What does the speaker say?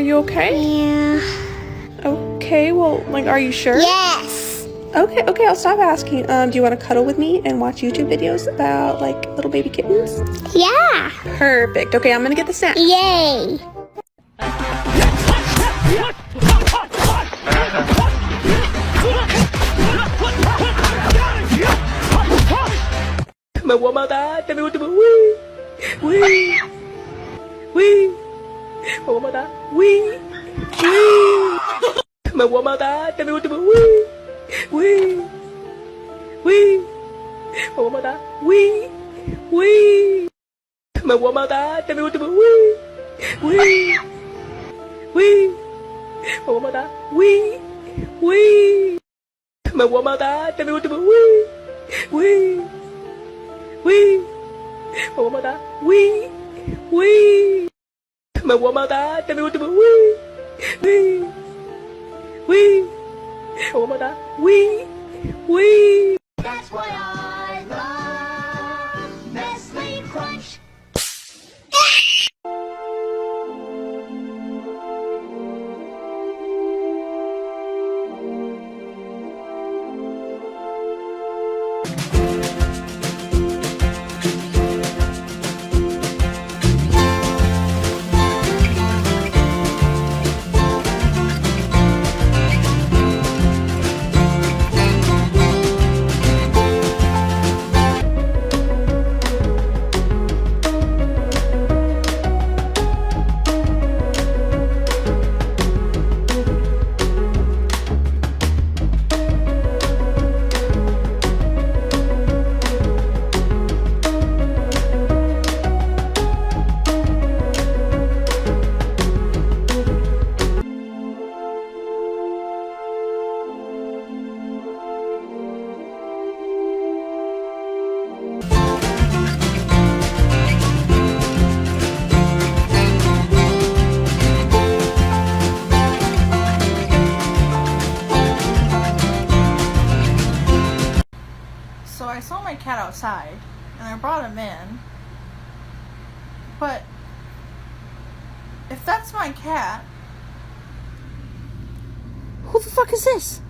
Are you okay? Yeah. Okay, well, like, are you sure? Yes. Okay, I'll stop asking. Do you want to cuddle with me and watch YouTube videos about, like, little baby kittens? Yeah. Perfect. Okay, I'm gonna get the snack. Yay. Mà qua bao ta, ta biết wee, wee, wee, mà qua bao ta, wee, wee, mà qua bao ta, ta biết wee, wee, wee, mà qua bao ta, wee, wee, mà qua bao ta, ta biết wee, wee, wee, mà qua bao ta, wee, wee, mà qua bao ta, ta biết wee, wee. Wee, mà qua ta, wee, wee, mà qua ta, ta biết wee, wee, wee, mà qua ta, wee, wee. That's why I love Nestle Crunch. So I saw my cat outside, and I brought him in, but if that's my cat, who the fuck is this?